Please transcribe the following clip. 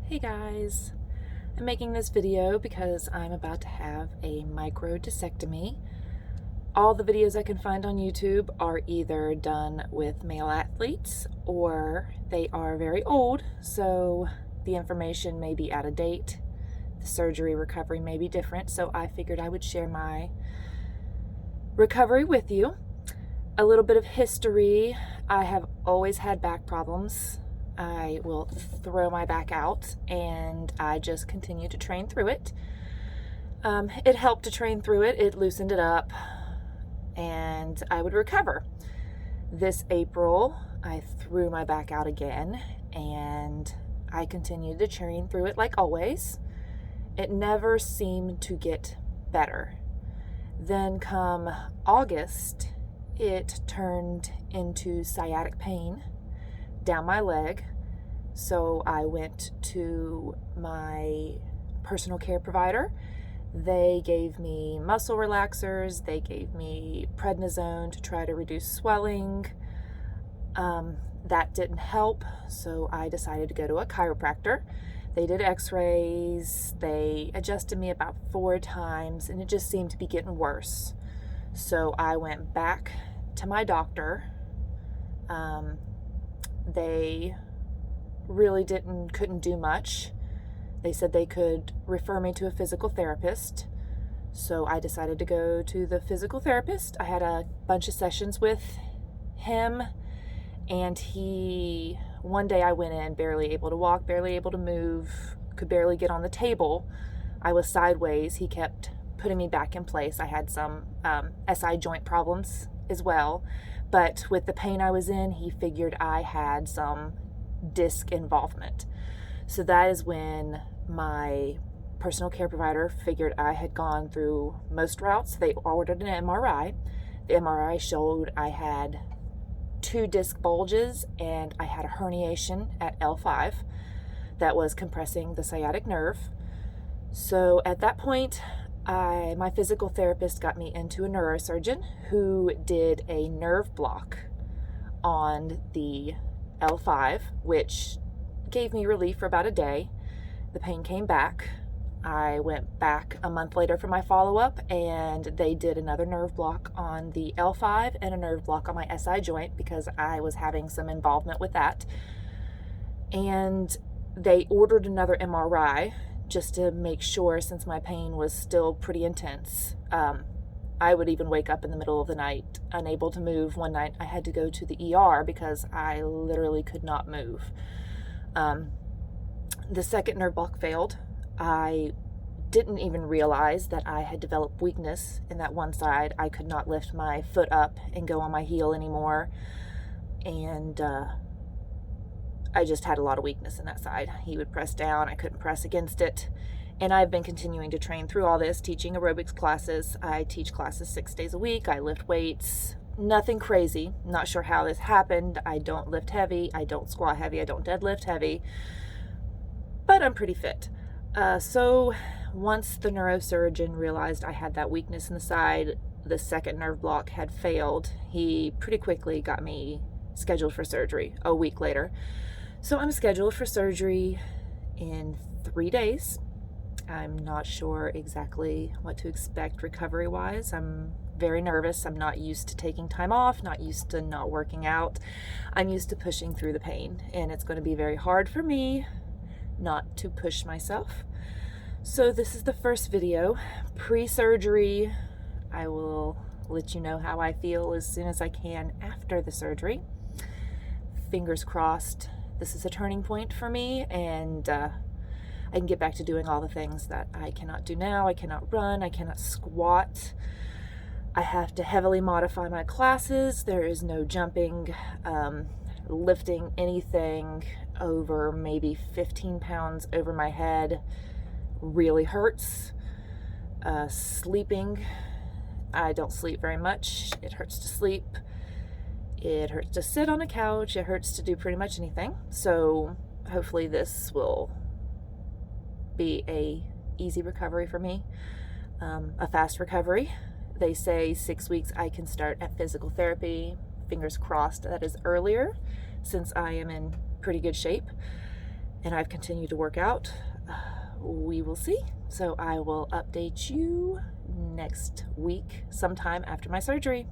Hey guys, I'm making this video because I'm about to have a microdiscectomy. All the videos I can find on YouTube are either done with male athletes or they are very old, so the information may be out of date. The surgery recovery may be different, so I figured I would share my recovery with you. A little bit of history. I have always had back problems. I will throw my back out and I just continue to train through it. It helped to train through it. It loosened it up and I would recover. This April, I threw my back out again and I continued to train through it like always. It never seemed to get better. Then come August, it turned into sciatic pain down my leg. So I went to my personal care provider. They gave me muscle relaxers. They gave me prednisone to try to reduce swelling. That didn't help, so I decided to go to a chiropractor. They did x-rays. They adjusted me about 4 times, and it just seemed to be getting worse. So I went back to my doctor. They really couldn't do much. They said they could refer me to a physical therapist. So I decided to go to the physical therapist. I had a bunch of sessions with him, and one day I went in barely able to walk, barely able to move, could barely get on the table. I was sideways. He kept putting me back in place. I had some SI joint problems as well. But with the pain I was in, he figured I had some disc involvement. So that is when my personal care provider figured I had gone through most routes. They ordered an MRI. The MRI showed I had 2 disc bulges and I had a herniation at L5 that was compressing the sciatic nerve. So at that point, my physical therapist got me into a neurosurgeon who did a nerve block on the L5, which gave me relief for about a day. The pain came back. I went back a month later for my follow-up, and they did another nerve block on the L5 and a nerve block on my SI joint because I was having some involvement with that. And they ordered another MRI just to make sure, since my pain was still pretty intense. I would even wake up in the middle of the night unable to move. One night I had to go to the ER because I literally could not move. The second nerve block failed. I didn't even realize that I had developed weakness in that one side. I could not lift my foot up and go on my heel anymore. And I just had a lot of weakness in that side. He would press down, I couldn't press against it. And I've been continuing to train through all this, teaching aerobics classes. I teach classes 6 days a week. I lift weights, nothing crazy. Not sure how this happened. I don't lift heavy. I don't squat heavy. I don't deadlift heavy, but I'm pretty fit. So once the neurosurgeon realized I had that weakness in the side, the second nerve block had failed, he pretty quickly got me scheduled for surgery a week later. So I'm scheduled for surgery in 3 days. I'm not sure exactly what to expect recovery-wise. I'm very nervous. I'm not used to taking time off, not used to not working out. I'm used to pushing through the pain, and it's going to be very hard for me not to push myself. So this is the first video. Pre-surgery, I will let you know how I feel as soon as I can after the surgery. Fingers crossed. This is a turning point for me, and I can get back to doing all the things that I cannot do now. I cannot run, I cannot squat. I have to heavily modify my classes. There is no jumping, lifting anything over maybe 15 pounds over my head really hurts. Sleeping, I don't sleep very much. It hurts to sleep. It hurts to sit on a couch. It hurts to do pretty much anything. So hopefully this will be a easy recovery for me, a fast recovery. They say 6 weeks I can start at physical therapy. Fingers crossed that is earlier, since I am in pretty good shape. and I've continued to work out. We will see. So I will update you next week, sometime after my surgery.